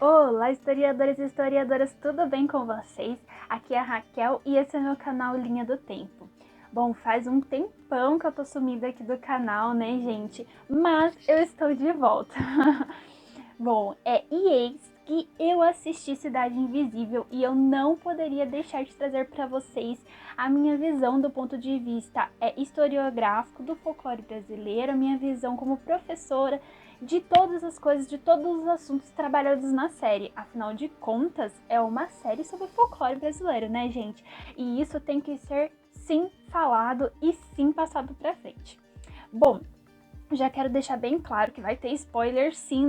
Olá, historiadores e historiadoras, tudo bem com vocês? Aqui é a Raquel e esse é meu canal Linha do Tempo. Bom, faz um tempão que eu tô sumida aqui do canal, né, gente? Mas eu estou de volta. Bom, e eis que eu assisti Cidade Invisível e eu não poderia deixar de trazer para vocês a minha visão do ponto de vista historiográfico do folclore brasileiro, a minha visão como professora de todas as coisas, de todos os assuntos trabalhados na série. Afinal de contas, é uma série sobre folclore brasileiro, né, gente? E isso tem que ser, sim, falado e sim passado pra frente. Bom, já quero deixar bem claro que vai ter spoiler sim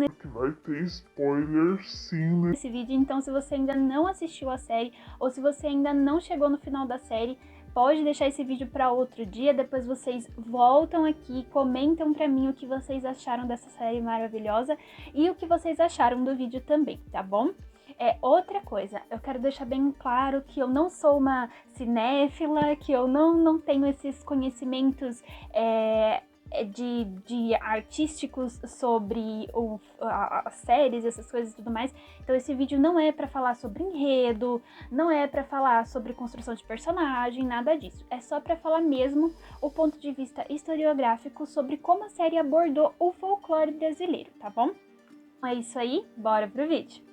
nesse vídeo, então se você ainda não assistiu a série ou se você ainda não chegou no final da série, pode deixar esse vídeo para outro dia, depois vocês voltam aqui, comentam para mim o que vocês acharam dessa série maravilhosa e o que vocês acharam do vídeo também, tá bom? Outra coisa, eu quero deixar bem claro que eu não sou uma cinéfila, que eu não tenho esses conhecimentos de artísticos sobre as séries, essas coisas e tudo mais. Então esse vídeo não é para falar sobre enredo, não é para falar sobre construção de personagem, nada disso. É só para falar mesmo o ponto de vista historiográfico sobre como a série abordou o folclore brasileiro, tá bom? É isso aí, bora pro vídeo!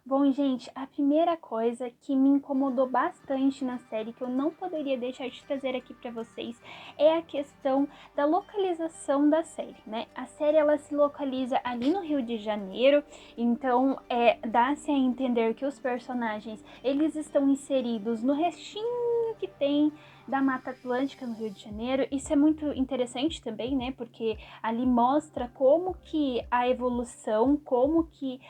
Bom, gente, a primeira coisa que me incomodou bastante na série, que eu não poderia deixar de trazer aqui para vocês, é a questão da localização da série, né? A série, ela se localiza ali no Rio de Janeiro, então dá-se a entender que os personagens, eles estão inseridos no restinho que tem da Mata Atlântica no Rio de Janeiro. Isso é muito interessante também, né? Porque ali mostra como que a evolução, como que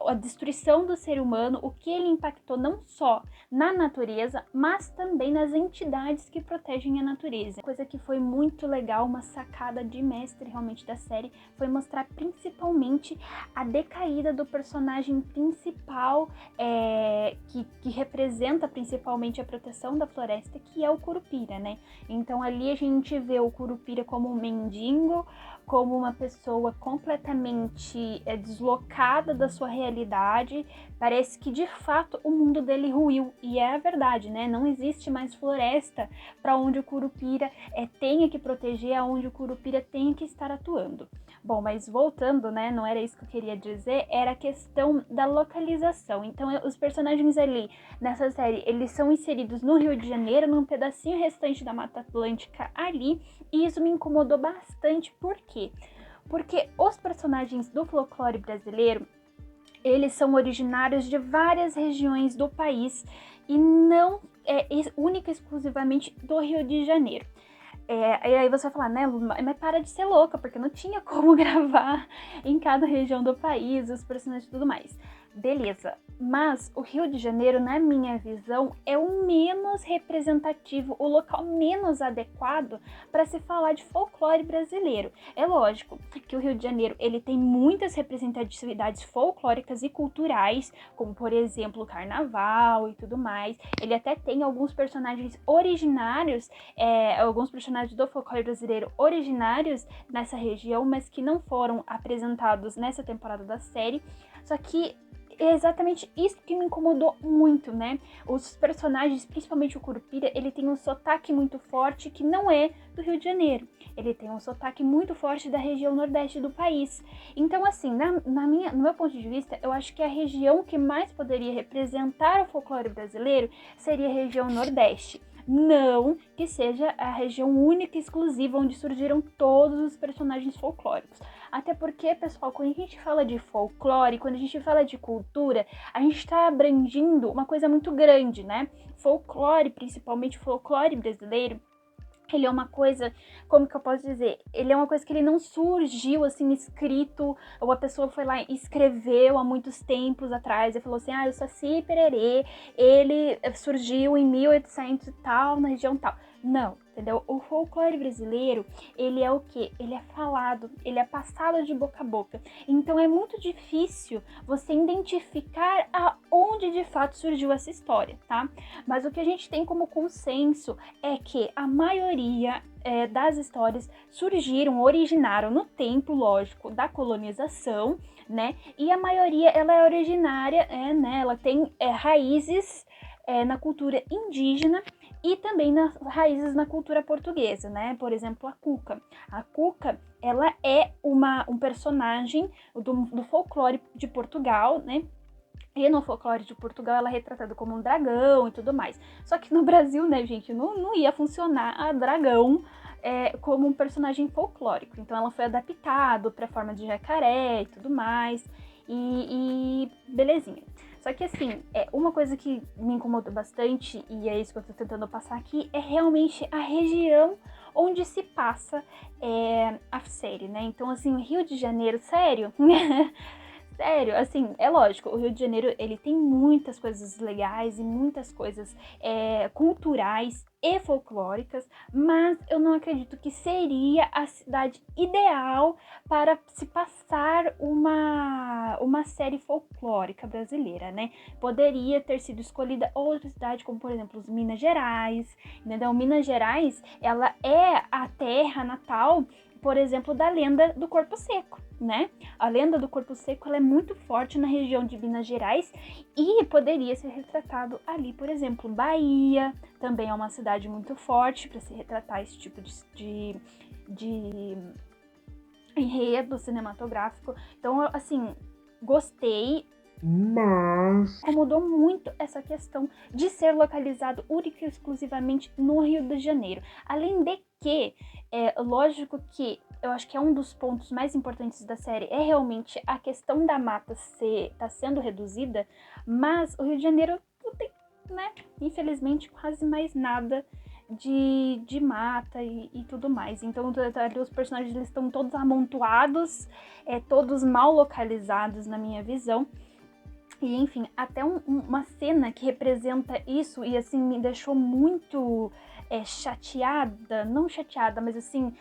a destruição do ser humano, o que ele impactou não só na natureza, mas também nas entidades que protegem a natureza. Coisa que foi muito legal, uma sacada de mestre realmente da série, foi mostrar principalmente a decaída do personagem principal, que representa principalmente a proteção da floresta, que é o Curupira, né? Então ali a gente vê o Curupira como um mendigo, como uma pessoa completamente deslocada da sua realidade. Parece que de fato o mundo dele ruiu, e é a verdade, né? Não existe mais floresta para onde o Curupira tenha que proteger, aonde o Curupira tenha que estar atuando. Bom, mas voltando, né? Não era isso que eu queria dizer, era a questão da localização. Então os personagens ali nessa série, eles são inseridos no Rio de Janeiro, num pedacinho restante da Mata Atlântica ali, e isso me incomodou bastante. Por quê? Porque os personagens do folclore brasileiro, eles são originários de várias regiões do país e não única e exclusivamente do Rio de Janeiro. E aí você vai falar, né, Lu, mas para de ser louca, porque não tinha como gravar em cada região do país, os personagens e tudo mais. Beleza, mas o Rio de Janeiro, na minha visão, é o menos representativo, o local menos adequado para se falar de folclore brasileiro. É lógico que o Rio de Janeiro, ele tem muitas representatividades folclóricas e culturais, como por exemplo o carnaval e tudo mais. Ele até tem alguns personagens originários, alguns personagens do folclore brasileiro originários nessa região, mas que não foram apresentados nessa temporada da série. Só que é exatamente isso que me incomodou muito, né? Os personagens, principalmente o Curupira, ele tem um sotaque muito forte que não é do Rio de Janeiro. Ele tem um sotaque muito forte da região nordeste do país. Então, assim, no meu ponto de vista, eu acho que a região que mais poderia representar o folclore brasileiro seria a região nordeste. Não que seja a região única e exclusiva onde surgiram todos os personagens folclóricos. Até porque, pessoal, quando a gente fala de folclore, quando a gente fala de cultura, a gente está abrangindo uma coisa muito grande, né? Folclore, principalmente folclore brasileiro, ele é uma coisa, como que eu posso dizer? Ele é uma coisa que ele não surgiu assim escrito, ou a pessoa foi lá e escreveu há muitos tempos atrás e falou assim, o Saci Pererê, ele surgiu em 1800 e tal, na região tal. Não, entendeu? O folclore brasileiro, ele é o quê? Ele é falado, ele é passado de boca a boca. Então é muito difícil você identificar aonde de fato surgiu essa história, tá? Mas o que a gente tem como consenso é que a maioria das histórias originaram no tempo, lógico, da colonização, né? E a maioria, ela é originária, né? Ela tem raízes na cultura indígena e também nas raízes na cultura portuguesa, né? Por exemplo, a Cuca. A Cuca, ela é um personagem do folclore de Portugal, né? E no folclore de Portugal ela é retratada como um dragão e tudo mais. Só que no Brasil, né, gente, não ia funcionar a dragão como um personagem folclórico. Então ela foi adaptada para a forma de jacaré e tudo mais. E belezinha. Só que assim, uma coisa que me incomodou bastante, e é isso que eu tô tentando passar aqui, é realmente a região onde se passa a série, né? Então assim, o Rio de Janeiro, sério... Sério, assim, é lógico, o Rio de Janeiro, ele tem muitas coisas legais e muitas coisas culturais e folclóricas, mas eu não acredito que seria a cidade ideal para se passar uma série folclórica brasileira, né? Poderia ter sido escolhida outra cidade, como por exemplo, os Minas Gerais, entendeu? Minas Gerais, ela é a terra natal, por exemplo, da lenda do Corpo Seco, né? A lenda do Corpo Seco, ela é muito forte na região de Minas Gerais e poderia ser retratado ali, por exemplo, Bahia, também é uma cidade muito forte para se retratar esse tipo de enredo cinematográfico. Então, assim, gostei, mas incomodou muito essa questão de ser localizado única e exclusivamente no Rio de Janeiro. Além de que, lógico que eu acho que é um dos pontos mais importantes da série é realmente a questão da mata tá sendo reduzida, mas o Rio de Janeiro não tem, né, infelizmente, quase mais nada de mata e tudo mais. Então ali os personagens eles estão todos amontoados, todos mal localizados na minha visão. E enfim, até uma cena que representa isso e assim me deixou muito chateada, não chateada, mas assim,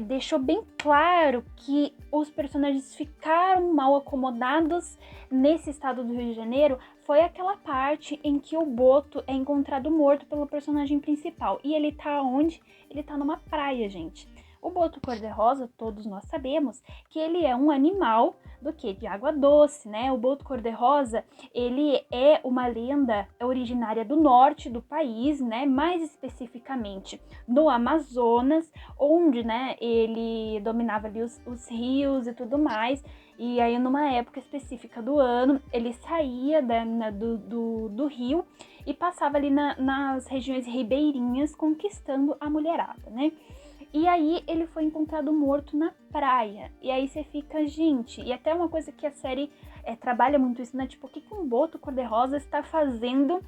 deixou bem claro que os personagens ficaram mal acomodados nesse estado do Rio de Janeiro, foi aquela parte em que o Boto é encontrado morto pelo personagem principal. E ele tá onde? Ele tá numa praia, gente. O boto cor-de-rosa, todos nós sabemos que ele é um animal do que? De água doce, né? O boto cor-de-rosa, ele é uma lenda originária do norte do país, né? Mais especificamente no Amazonas, onde, né, ele dominava ali os rios e tudo mais. E aí, numa época específica do ano, ele saía do rio e passava ali nas regiões ribeirinhas, conquistando a mulherada, né? E aí ele foi encontrado morto na praia. E aí você fica, gente... E até uma coisa que a série trabalha muito isso, né? Tipo, o que um boto cor-de-rosa está fazendo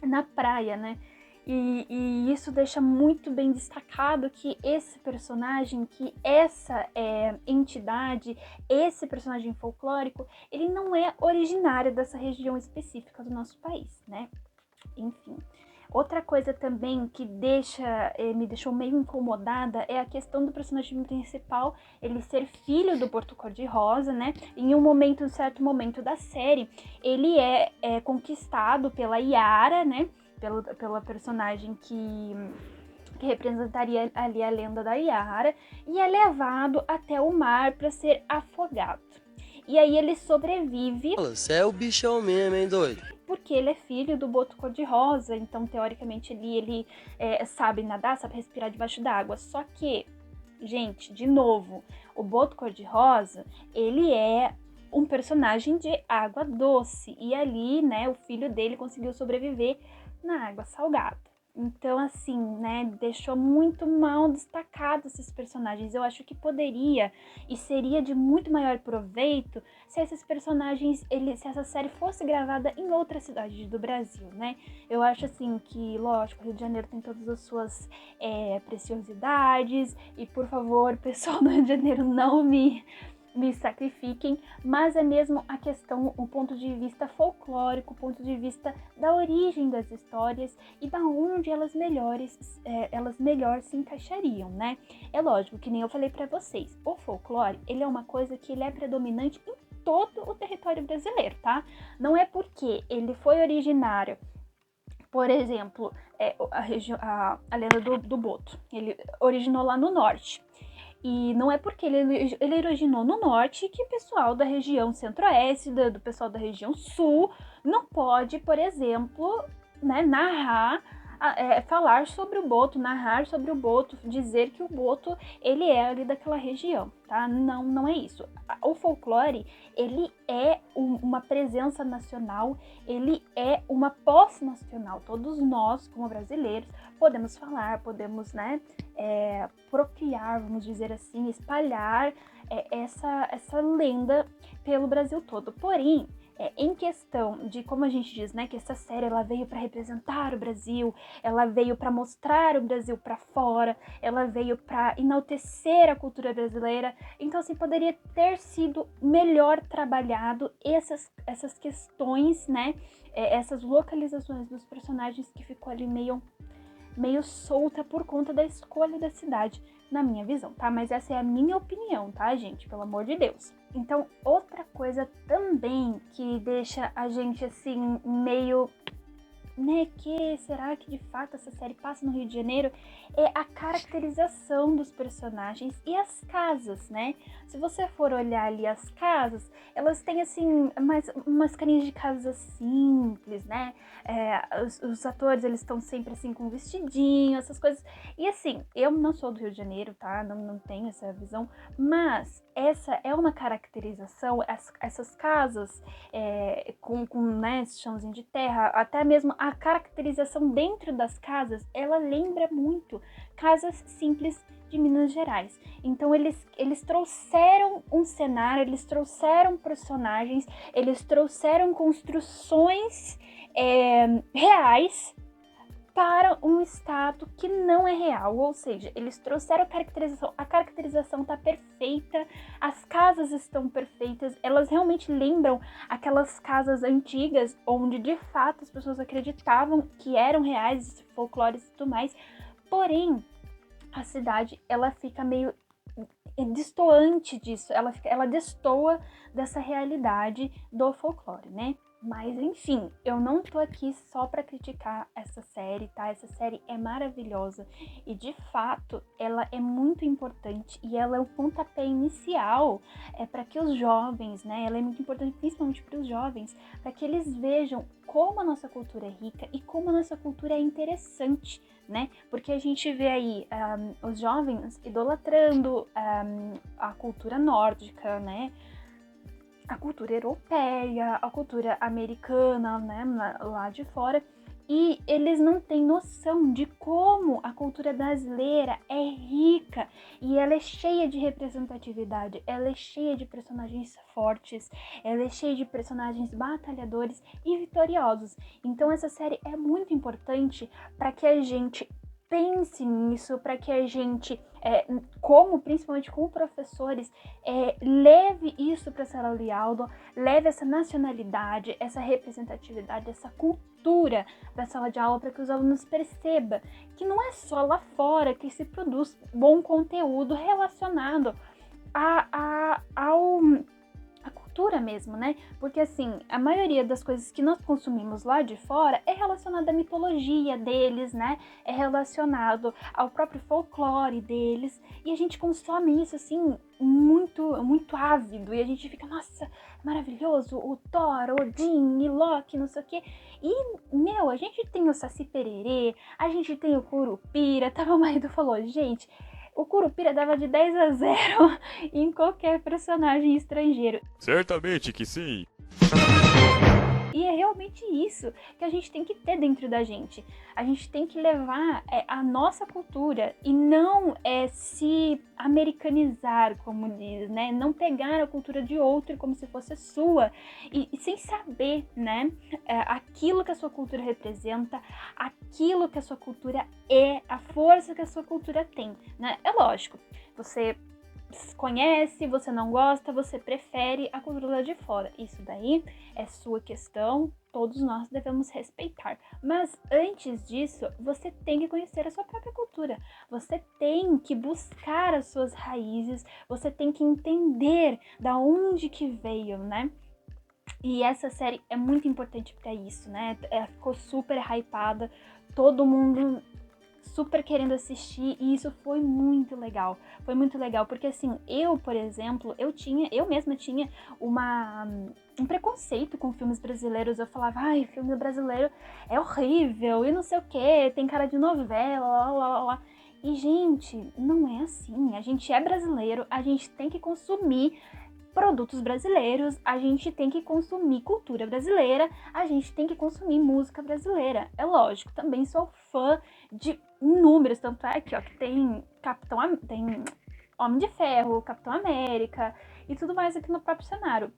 na praia, né? E isso deixa muito bem destacado que esse personagem, que essa entidade, esse personagem folclórico, ele não é originário dessa região específica do nosso país, né? Enfim... Outra coisa também que me deixou meio incomodada é a questão do personagem principal, ele ser filho do Boto Cor-de-Rosa, né? Em um certo momento da série, ele é conquistado pela Yara, né? Pela personagem que representaria ali a lenda da Yara, e é levado até o mar para ser afogado. E aí ele sobrevive... Você é o bichão mesmo, hein, doido? Porque ele é filho do boto cor-de-rosa, então teoricamente ele sabe nadar, sabe respirar debaixo d'água. Só que, gente, de novo, o boto cor-de-rosa, ele é um personagem de água doce. E ali, né, o filho dele conseguiu sobreviver na água salgada. Então, assim, né, deixou muito mal destacado esses personagens. Eu acho que poderia e seria de muito maior proveito se esses personagens, se essa série fosse gravada em outra cidade do Brasil, né? Eu acho, assim, que, lógico, o Rio de Janeiro tem todas as suas preciosidades e, por favor, pessoal do Rio de Janeiro, não me me sacrifiquem, mas é mesmo a questão, o ponto de vista folclórico, o ponto de vista da origem das histórias e da onde elas melhor se encaixariam, né? É lógico, que nem eu falei para vocês, o folclore, ele é uma coisa que ele é predominante em todo o território brasileiro, tá? Não é porque ele foi originário, por exemplo, a lenda do Boto, ele originou lá no norte. E não é porque ele originou no norte que o pessoal da região centro-oeste, do pessoal da região sul, não pode, por exemplo, né, falar sobre o Boto, narrar sobre o Boto, dizer que o Boto ele é ali daquela região, tá? Não é isso. O folclore, ele é uma presença nacional, ele é uma posse nacional. Todos nós, como brasileiros, podemos falar, podemos, né, procriar, vamos dizer assim, espalhar essa lenda pelo Brasil todo. Porém, em questão de, como a gente diz, né, que essa série ela veio para representar o Brasil, ela veio para mostrar o Brasil para fora, ela veio para enaltecer a cultura brasileira, então assim, poderia ter sido melhor trabalhado essas questões, né, essas localizações dos personagens que ficou ali meio solta por conta da escolha da cidade, na minha visão, tá? Mas essa é a minha opinião, tá, gente? Pelo amor de Deus. Então, outra coisa também que deixa a gente, assim, meio... né, que será que de fato essa série passa no Rio de Janeiro, é a caracterização dos personagens e as casas, né? Se você for olhar ali as casas, elas têm assim umas carinhas de casas simples, né? Os atores, eles estão sempre assim com vestidinho, essas coisas. E assim, eu não sou do Rio de Janeiro, tá? Não tenho essa visão, mas essa é uma caracterização, essas casas com né, esse chãozinho de terra, até mesmo a caracterização dentro das casas, ela lembra muito casas simples de Minas Gerais. Então eles trouxeram um cenário, eles trouxeram personagens, eles trouxeram construções reais para um estado que não é real, ou seja, eles trouxeram a caracterização tá perfeita, as casas estão perfeitas, elas realmente lembram aquelas casas antigas, onde de fato as pessoas acreditavam que eram reais, folclores e tudo mais, porém, a cidade, ela fica meio destoante disso, ela destoa dessa realidade do folclore, né? Mas enfim, eu não tô aqui só pra criticar essa série, tá? Essa série é maravilhosa e de fato ela é muito importante e ela é o pontapé inicial para que os jovens, né? Ela é muito importante principalmente para os jovens, para que eles vejam como a nossa cultura é rica e como a nossa cultura é interessante, né? Porque a gente vê aí os jovens idolatrando a cultura nórdica, né? A cultura europeia, a cultura americana, né, lá de fora, e eles não têm noção de como a cultura brasileira é rica e ela é cheia de representatividade, ela é cheia de personagens fortes, ela é cheia de personagens batalhadores e vitoriosos. Então essa série é muito importante para que a gente pense nisso, para que a gente, principalmente como professores, leve isso para a sala de aula, leve essa nacionalidade, essa representatividade, essa cultura para a sala de aula, para que os alunos percebam que não é só lá fora que se produz bom conteúdo relacionado ao cultura mesmo, né? Porque assim, a maioria das coisas que nós consumimos lá de fora é relacionada à mitologia deles, né? É relacionado ao próprio folclore deles, e a gente consome isso assim muito, muito ávido, e a gente fica, nossa, maravilhoso, o Thor, Odin, e Loki, não sei o quê. E, a gente tem o Saci Pererê, a gente tem o Curupira, o marido falou, gente, o Curupira dava de 10-0 em qualquer personagem estrangeiro. Certamente que sim. E é realmente isso que a gente tem que ter dentro da gente. A gente tem que levar a nossa cultura e não se americanizar, como diz, né? Não pegar a cultura de outro como se fosse sua e sem saber, né? Aquilo que a sua cultura representa, aquilo que a sua cultura é, a força que a sua cultura tem, né? É lógico, você conhece, você não gosta, você prefere a cultura lá de fora. Isso daí é sua questão, todos nós devemos respeitar. Mas antes disso, você tem que conhecer a sua própria cultura. Você tem que buscar as suas raízes, você tem que entender da onde que veio, né? E essa série é muito importante pra isso, né? Ela ficou super hypada, todo mundo super querendo assistir, e isso foi muito legal. Foi muito legal, porque assim, eu, por exemplo, eu mesma tinha um preconceito com filmes brasileiros. Eu falava, ai, filme brasileiro é horrível, e não sei o que, tem cara de novela, lá, lá, lá, lá. E, gente, não é assim. A gente é brasileiro, a gente tem que consumir produtos brasileiros, a gente tem que consumir cultura brasileira, a gente tem que consumir música brasileira. É lógico, também sou fã de inúmeros, tanto é que, ó, que tem tem Homem de Ferro, Capitão América e tudo mais aqui no próprio cenário.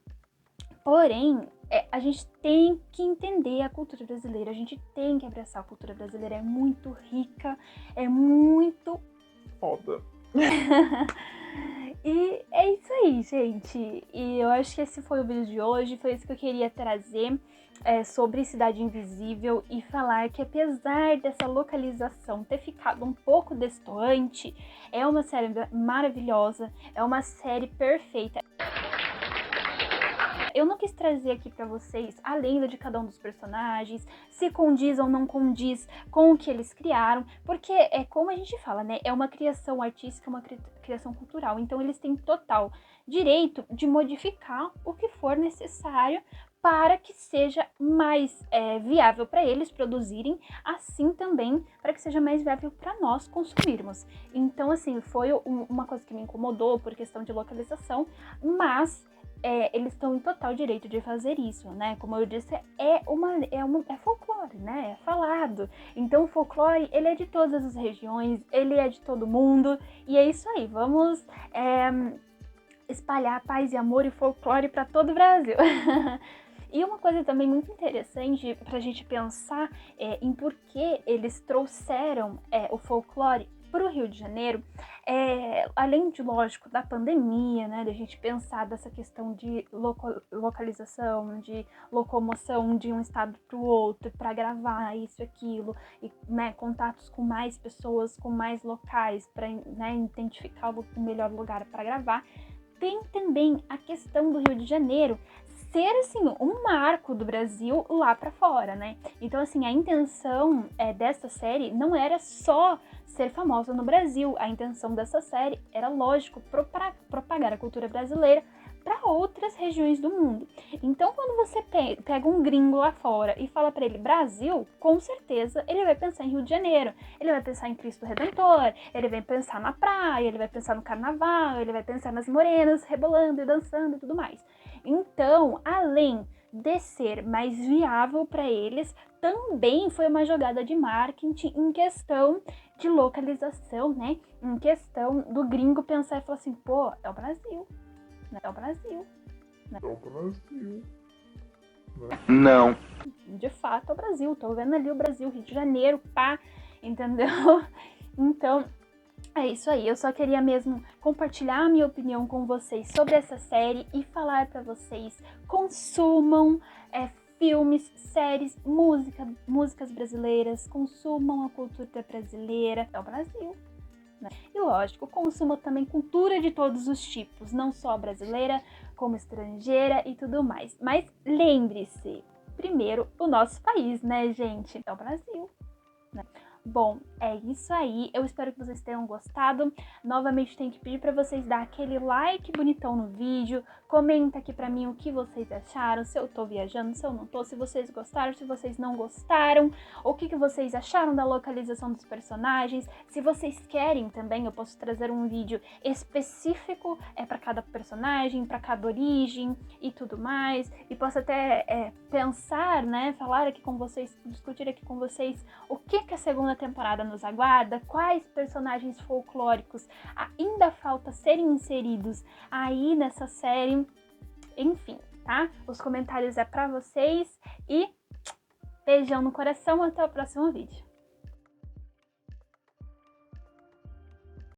Porém, a gente tem que entender a cultura brasileira, a gente tem que abraçar a cultura brasileira, é muito rica, é muito foda. E é isso aí, gente. E eu acho que esse foi o vídeo de hoje. Foi isso que eu queria trazer sobre Cidade Invisível e falar que, apesar dessa localização ter ficado um pouco destoante, é uma série maravilhosa, é uma série perfeita. Eu não quis trazer aqui pra vocês a lenda de cada um dos personagens, se condiz ou não condiz com o que eles criaram, porque é como a gente fala, né? É uma criação artística, uma criação cultural. Então eles têm total direito de modificar o que for necessário para que seja mais viável para eles produzirem, assim também para que seja mais viável para nós consumirmos. Então, assim, foi uma coisa que me incomodou por questão de localização, mas eles estão em total direito de fazer isso, né? Como eu disse, é folclore, né? É falado. Então o folclore, ele é de todas as regiões, ele é de todo mundo, e é isso aí. Vamos espalhar paz e amor e folclore para todo o Brasil. E uma coisa também muito interessante para a gente pensar em por que eles trouxeram o folclore para o Rio de Janeiro, além de, lógico, da pandemia, né, da gente pensar dessa questão de localização, de locomoção de um estado para o outro, para gravar isso, aquilo, e né, contatos com mais pessoas, com mais locais, para né, identificar o melhor lugar para gravar. Tem também a questão do Rio de Janeiro ser, assim, um marco do Brasil lá para fora, né? Então, assim, a intenção dessa série não era só ser famosa no Brasil. A intenção dessa série era, lógico, propagar a cultura brasileira para outras regiões do mundo. Então, quando você pega um gringo lá fora e fala para ele Brasil, com certeza ele vai pensar em Rio de Janeiro, ele vai pensar em Cristo Redentor, ele vai pensar na praia, ele vai pensar no carnaval, ele vai pensar nas morenas rebolando e dançando e tudo mais. Então, além de ser mais viável para eles, também foi uma jogada de marketing em questão de localização, né? Em questão do gringo pensar e falar assim, pô, é o Brasil. É o Brasil. Né? É o Brasil. Não. De fato, é o Brasil. Tô vendo ali o Brasil, Rio de Janeiro, pá, entendeu? Então, é isso aí. Eu só queria mesmo compartilhar a minha opinião com vocês sobre essa série e falar pra vocês, consumam filmes, séries, músicas brasileiras, consumam a cultura brasileira. É o Brasil. E lógico, consuma também cultura de todos os tipos, não só brasileira, como estrangeira e tudo mais. Mas lembre-se, primeiro, o nosso país, né, gente? É o Brasil, né? Bom, é isso aí. Eu espero que vocês tenham gostado. Novamente, tenho que pedir para vocês dar aquele like bonitão no vídeo. Comenta aqui para mim o que vocês acharam, se eu tô viajando, se eu não tô, se vocês gostaram, se vocês não gostaram, o que vocês acharam da localização dos personagens. Se vocês querem também, eu posso trazer um vídeo específico para cada personagem, para cada origem e tudo mais. E posso até pensar, né, falar aqui com vocês, discutir aqui com vocês o que a segunda temporada nos aguarda, quais personagens folclóricos ainda falta serem inseridos aí nessa série, enfim, tá? Os comentários é pra vocês e beijão no coração, até o próximo vídeo.